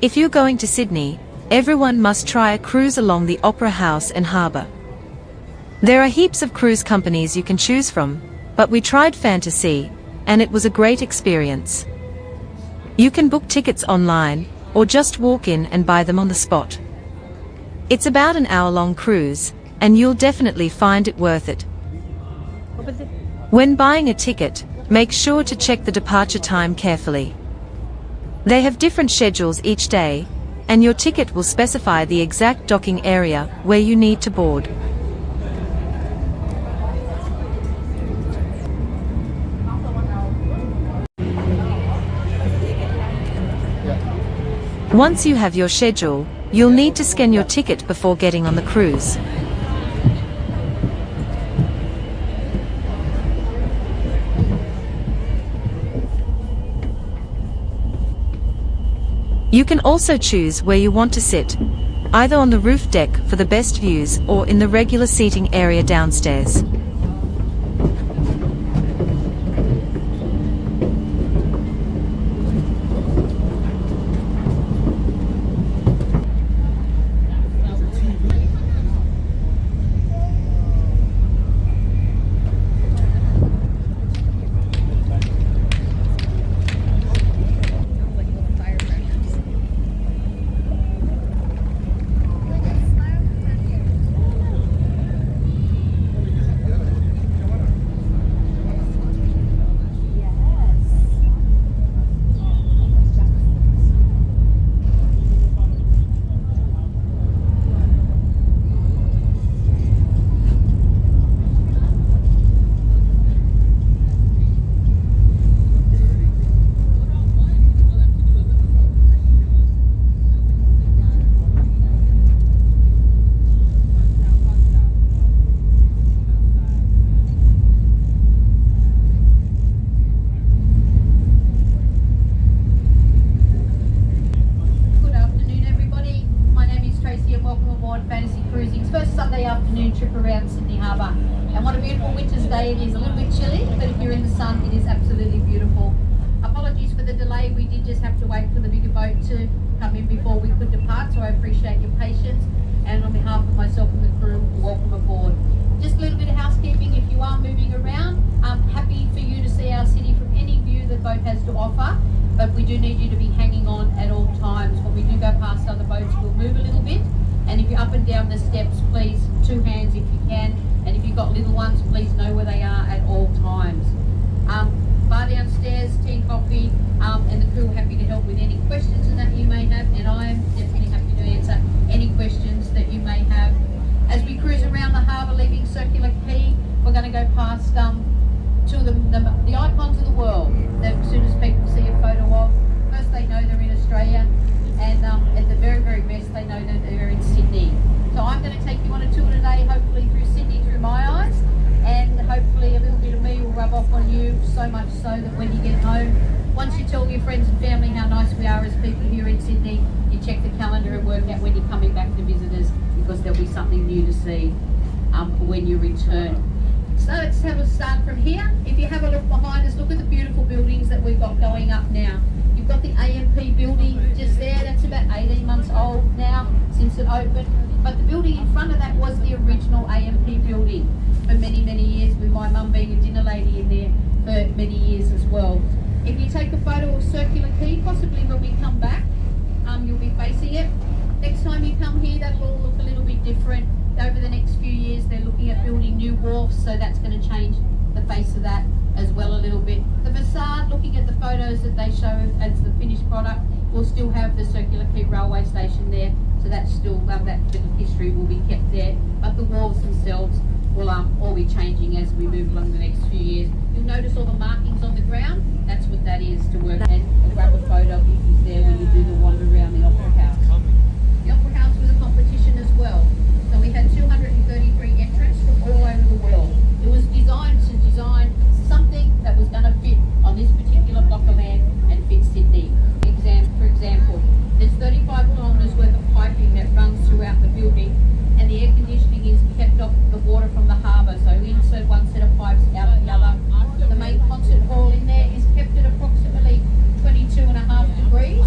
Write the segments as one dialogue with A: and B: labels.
A: If you're going to Sydney, everyone must try a cruise along the Opera House and Harbour. There are heaps of cruise companies you can choose from, but we tried FantaSea, and it was a great experience. You can book tickets online, or just walk in and buy them on the spot. It's about an hour-long cruise, and you'll definitely find it worth it. When buying a ticket, make sure to check the departure time carefully. They have different schedules each day, and your ticket will specify the exact docking area where you need to board. Once you have your schedule, you'll need to scan your ticket before getting on the cruise. You can also choose where you want to sit, either on the roof deck for the best views or in the regular seating area downstairs.
B: Trip around Sydney Harbour, and what a beautiful winter's day it is. A little bit chilly, but if you're in the sun it is absolutely beautiful. Apologies for the delay, we did just have to wait for the bigger boat to come in before we could depart, so I appreciate your patience, and on behalf of myself and the crew, welcome aboard. Just a little bit of housekeeping. If you are moving around, I'm happy for you to see our city from any view the boat has to offer, but we do need you to be hanging on at all times. When we do go past other boats, we'll move a little bit. And if you're up and down the steps, please, 2 hands if you can. And if you've got little ones, please know where they are at all times. Bar downstairs, tea and coffee, and the crew are happy to help with any questions that you may have. And I am definitely happy to answer any questions that you may have. As we cruise around the harbour, leaving Circular Quay, we're going to go past two of the icons of the world that as soon as people see a photo of, first they know they're in Australia, and at the very, very best, they know that they're in Sydney. So I'm going to take you on a tour today, hopefully through Sydney, through my eyes, and hopefully a little bit of me will rub off on you, so much so that when you get home, once you tell your friends and family how nice we are as people here in Sydney, you check the calendar and work out when you're coming back to visit us, because there'll be something new to see when you return. So let's have a start from here. If you have a look behind us, look at the beautiful buildings that we've got going up now. You've got the AMP building just there, that's about 18 months old now since it opened. But the building in front of that was the original AMP building for many, many years, with my mum being a dinner lady in there for many years as well. If you take a photo of Circular Quay, possibly when we come back, you'll be facing it. Next time you come here, that'll all look a little bit different. Over the next few years, they're looking at building new wharfs, so that's going to change the face of that as well a little bit. The facade, looking at the photos that they show as the finished product, will still have the Circular Quay railway station there, so that's still, that bit of history will be kept there. But the walls themselves will all be changing as we move along the next few years. You'll notice all the markings on the ground. That's what that is to work, and grab a photo if he's there when you do the wander around the Opera House. The Opera House was a competition as well. So we had 233 entrants from all over the world. It was designed to design something that was going to fit on this particular block of land and fit Sydney. For example, there's 35 kilometres worth of piping that runs throughout the building, and the air conditioning is kept off the water from the harbour, so we insert one set of pipes out of the other. The main concert hall in there is kept at approximately 22.5 degrees,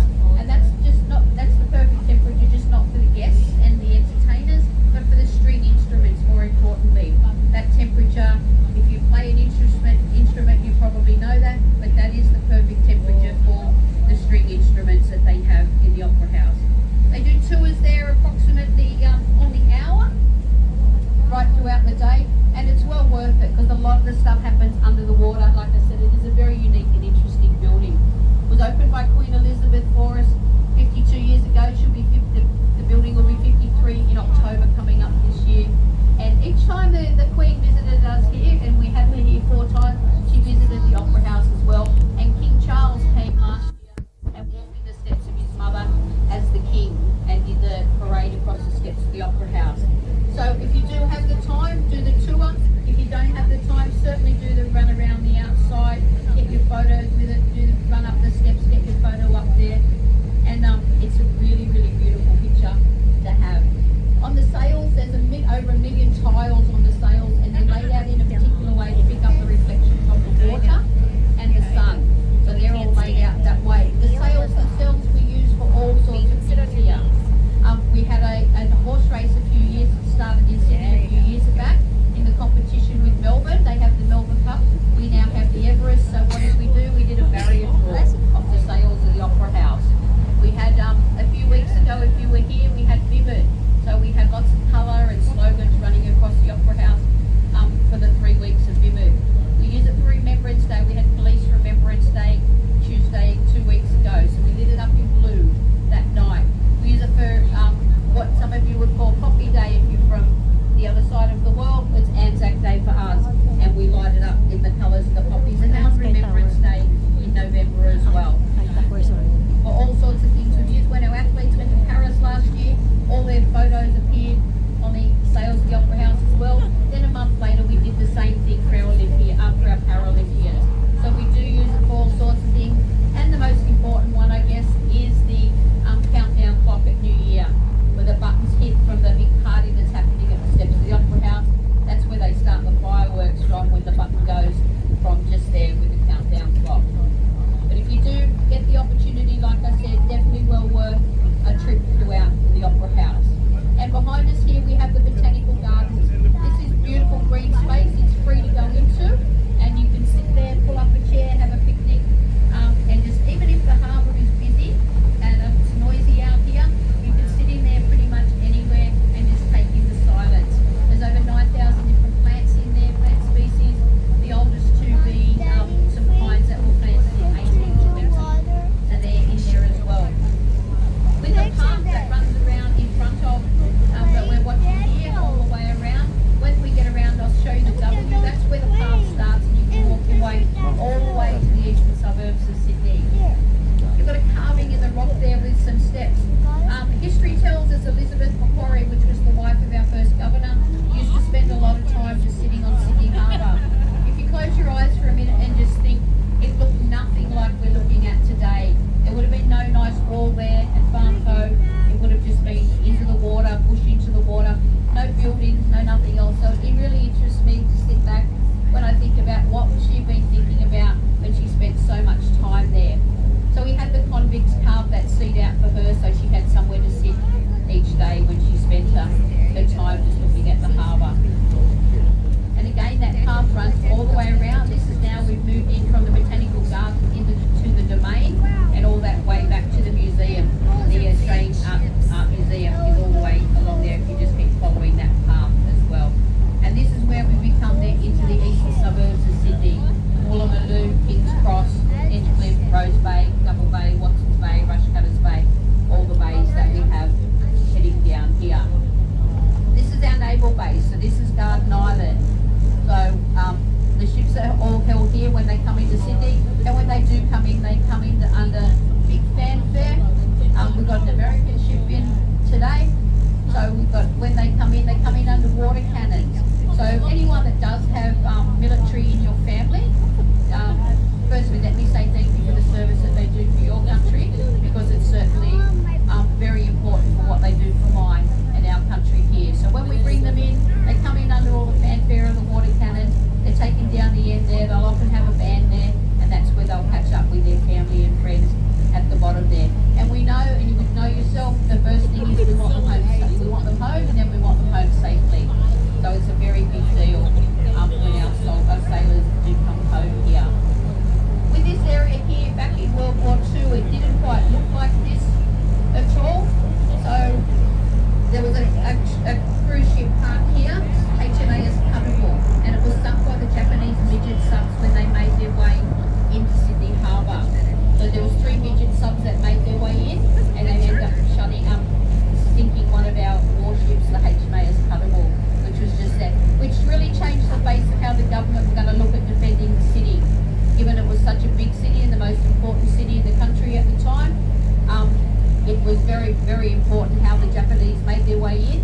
B: it was very, very important how the Japanese made their way in,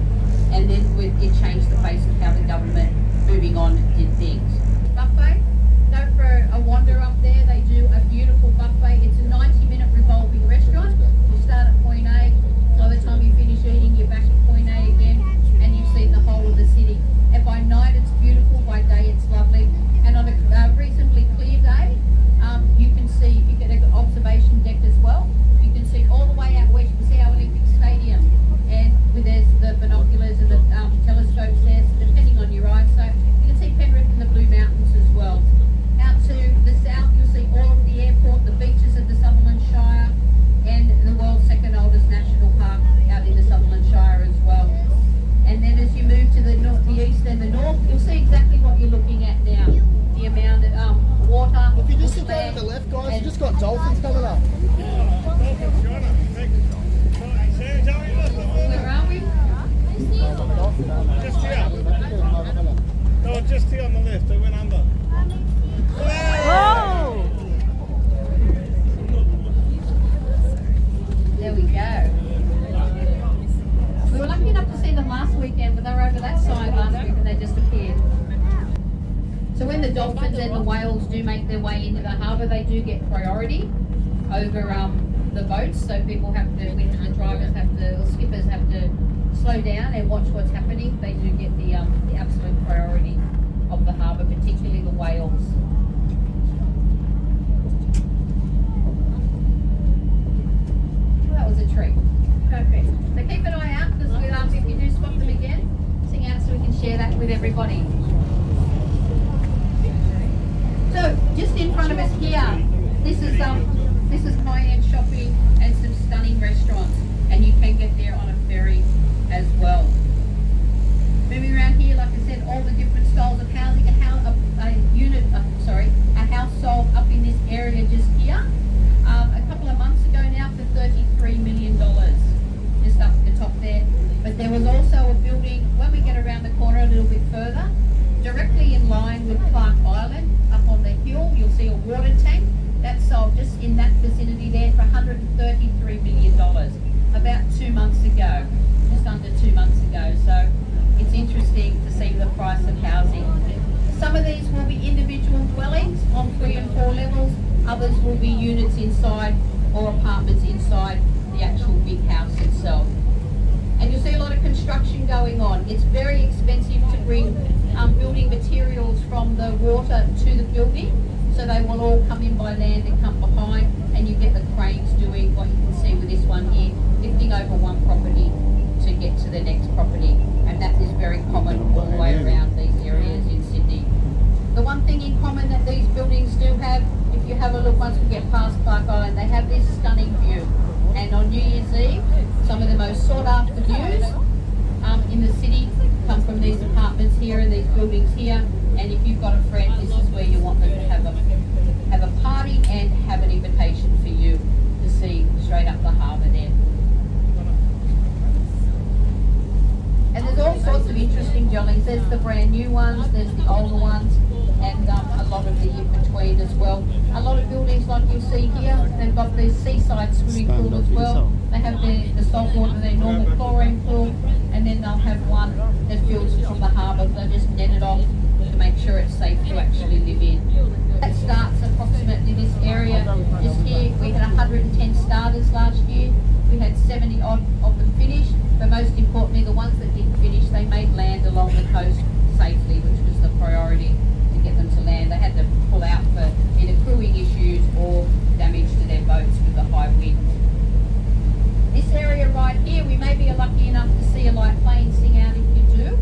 B: and then it changed the face of how the government moving on did things. Buffet, go for a wander up there. They do a beautiful buffet. It's a 90-minute revolving restaurant. You start at point A, by the time you finish eating, you're back at point A again, and you've seen the whole of the city. And by night it's beautiful, by day it's lovely. And on a reasonably clear day, you can see, you get an observation deck as well. You can see all the way out west. You can see our Olympic Stadium, and there's the binoculars and the telescopes there, so depending on your eyesight. You can see Penrith and the Blue Mountains as well. Out to the south, you'll see all of the airport, the beaches of the Sutherland Shire, and the world's second oldest national park out in the Sutherland Shire as well. And then as you move to the north, the east and the north, you'll see exactly what you're looking at now. The amount of water.
C: If you just look over to the left, guys, you just got dolphins coming up.
B: Where are we?
D: Just here. No, just here on the left. They went under.
A: Whoa!
B: There we go. We were lucky enough to see them last weekend, but they were over that side last week and they just appeared. So when the dolphins and the whales do make their way into the harbour, they do get priority over the boats. So people have to, when the drivers have to, or skippers have to slow down and watch what's happening, they do get the absolute priority of the harbour, particularly the whales. That was a treat. Perfect. So keep an eye out, because if you do spot them again, sing out so we can share that with everybody. So just in front of us here, this is high-end shopping and some stunning restaurants, and you can get there on a ferry as well. Moving around here, like I said, all the different styles of housing. A house sold up in this area just here a couple of months ago now for $33 million, just up at the top there. But there was also a building, when we get around the corner a little bit further, directly in line with Clark Island, up on the hill, you'll see a water tank. That's sold just in that vicinity there for $133 million, about 2 months ago, just under 2 months ago. So it's interesting to see the price of housing. Some of these will be individual dwellings on 3 and 4 levels, others will be units inside or apartments inside the actual big house itself. And you'll see a lot of construction going on. It's very expensive to bring building materials from the water to the building, so they will all come in by land and come behind, and you get the cranes doing what you can see with this one here, lifting over one property to get to the next property, and that is very common all the way around these areas in Sydney. The one thing in common that these buildings do have, if you have a look once we get past Clark Island, they have this stunning view, and on New Year's Eve, some of the most sought after views in the city come from these apartments here and these buildings here. And if you've got a friend, this is where you want them to have a party and have an invitation for you to see straight up the harbour there. And there's all sorts of interesting dwellings. There's the brand new ones, there's the older ones, and a lot of the in-between as well. A lot of buildings like you'll see here, they've got the seaside swimming pool as well. They have the salt water, their normal chlorine pool, and then they'll have one that fills from the harbour. They just net it off to make sure it's safe to actually live in. That starts approximately this area just here. We had 110 starters last year. We had 70 odd of them finished, but most importantly, the ones that didn't finish, they made land along the coast safely, which was the priority, to get them to land. They had to pull out for either crewing issues or damage to their boats with the high wind. This area right here, we maybe are lucky enough to see a light plane sing out if you do.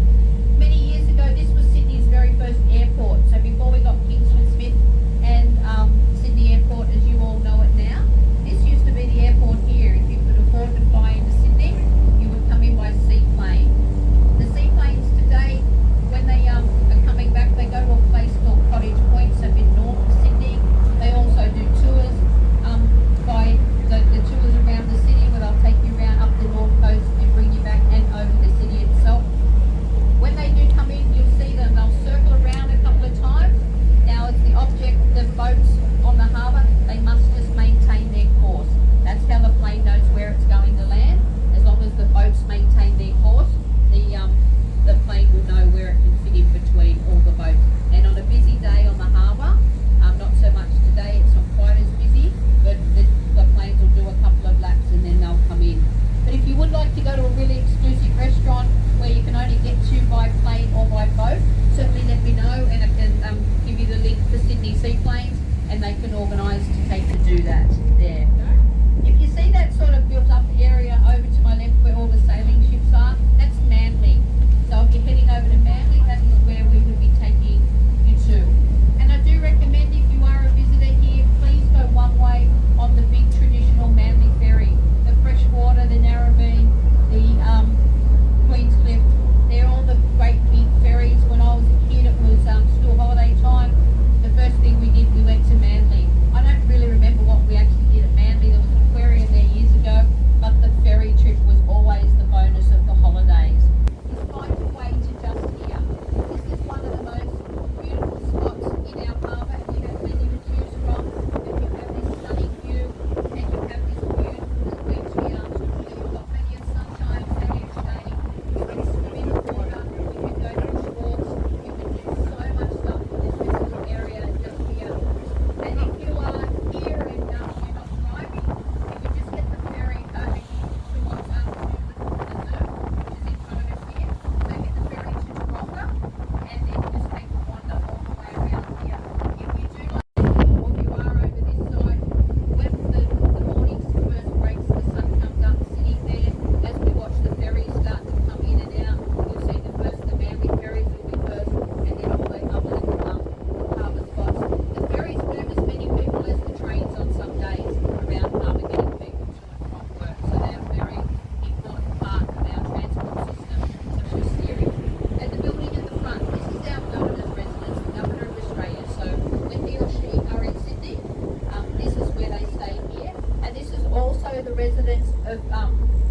B: Many years ago, this was Sydney's very first airport. So before we got Kingsford Smith and Sydney Airport as you all know it now, this used to be the airport here. If you could afford to fly into Sydney, you would come in by seaplane. The seaplanes today, when they are coming back, they go to a place called Cottage Point, so a bit north of Sydney. They also do tours by the tours around the city, where they'll take you around up the north coast and bring you back and over the city itself.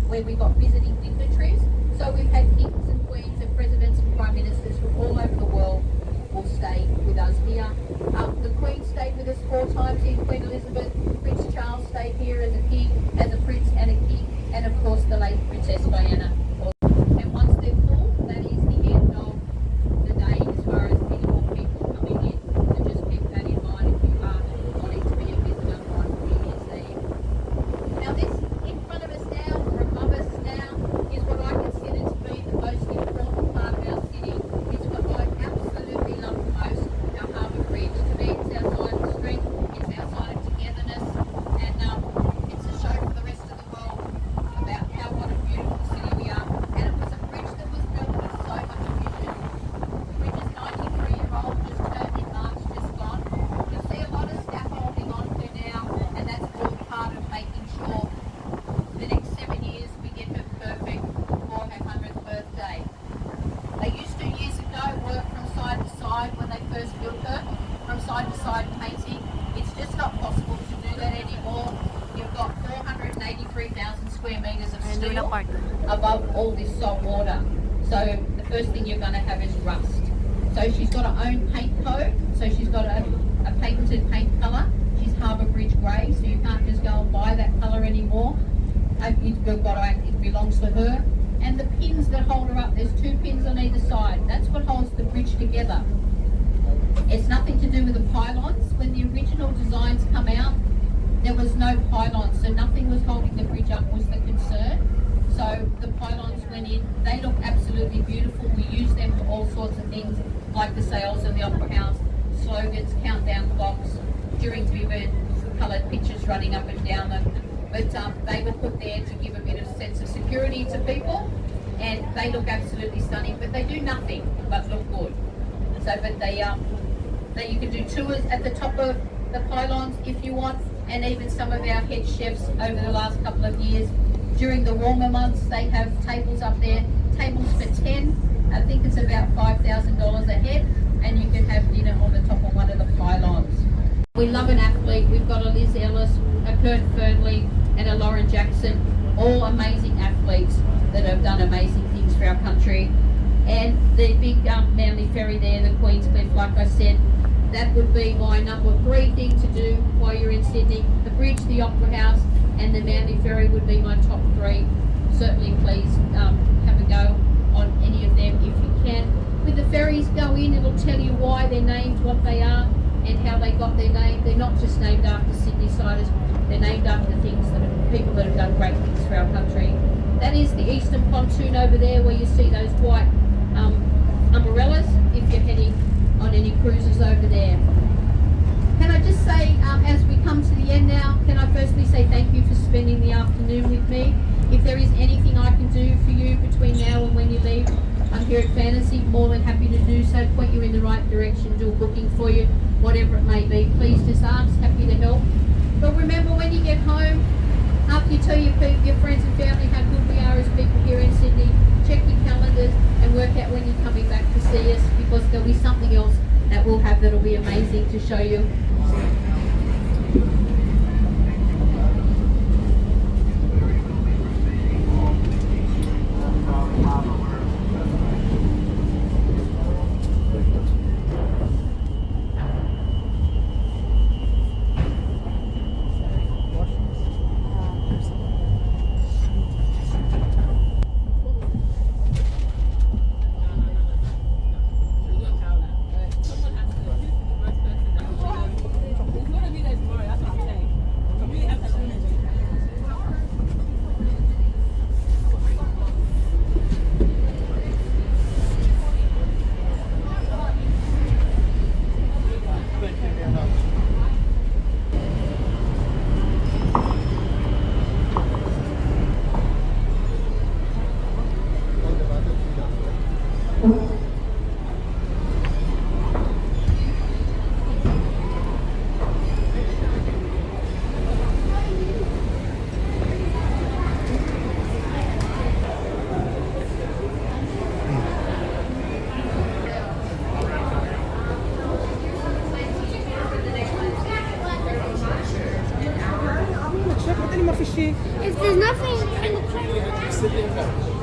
B: where we got visiting dignitaries. So we've had kings and queens and presidents and prime ministers from all over the world will stay with us here. The Queen stayed with us 4 times here, Queen Elizabeth. Prince Charles stayed here as a king, as a prince and a king, and of course the late Princess Diana. And once they're full, that is the end of the day as far as any more people coming in. So just keep that in mind if you are wanting to be a visitor on New Year's Eve. Now this in front of us now, or above us now, is what I consider to be the most important part of our city. It's what I absolutely love the most, our Harbour Bridge. To me, it's our sign of strength, it's our sign of togetherness, and it's a show for the rest of the world about what a beautiful city we are. And it was a bridge that was built with so much vision. The bridge is 93-year-old, just turned in March, just gone. You'll see a lot of scaffolding on her now, and that's all part of making sure the next 7 years we get her perfect for her 100th birthday. They used to years ago work from side to side when they first built her, from side to side painting. It's just not possible to do that anymore. You've got 483,000 square metres of steel above all this salt water. So the first thing you're going to have is rust. So she's got her own paint code. So she's got a patented paint colour. She's Harbour Bridge grey, so you can't just go and buy that colour anymore. It belongs to her. And the pins that hold her up, there's 2 pins on either side. That's what holds the bridge together. It's nothing to do with the pylons. When the original designs come out, there was no pylons, so nothing was holding the bridge up was the concern. So the pylons went in. They look absolutely beautiful. We use them for all sorts of things, like the sails of the Opera House, slogans, countdown clocks, during Vivid, coloured pictures running up and down them. But they were put there to give a bit of sense of security to people, and they look absolutely stunning, but they do nothing but look good. So, but you can do tours at the top of the pylons if you want, and even some of our head chefs over the last couple of years, during the warmer months, they have tables up there, tables for 10, I think it's about $5,000 a head, and you can have dinner on the top of one of the pylons. We love an athlete. We've got a Liz Ellis, a Kurt Fernley, and a Lauren Jackson, all amazing athletes that have done amazing things for our country. And the big Manly Ferry there, the Queen's Cliff, like I said, that would be my number 3 thing to do while you're in Sydney. The bridge, the Opera House, and the Manly Ferry would be my top 3. Certainly please have a go on any of them if you can. With the ferries, go in, it'll tell you why they're named what they are and how they got their name. They're not just named after Sydney-siders, they're named after things that are people that have done great things for our country. That is the Eastern Pontoon over there where you see those white umbrellas if you're heading on any cruises over there. Can I just say, as we come to the end now, can I firstly say thank you for spending the afternoon with me. If there is anything I can do for you between now and when you leave, I'm here at FantaSea, more than happy to do so, point you in the right direction, do a booking for you, whatever it may be. Please just ask, happy to help. But remember, when you get home, after you tell your friends and family how good we are as people here in Sydney, check your calendars and work out when you're coming back to see us, because there'll be something else that we'll have that'll be amazing to show you.
C: Pacific.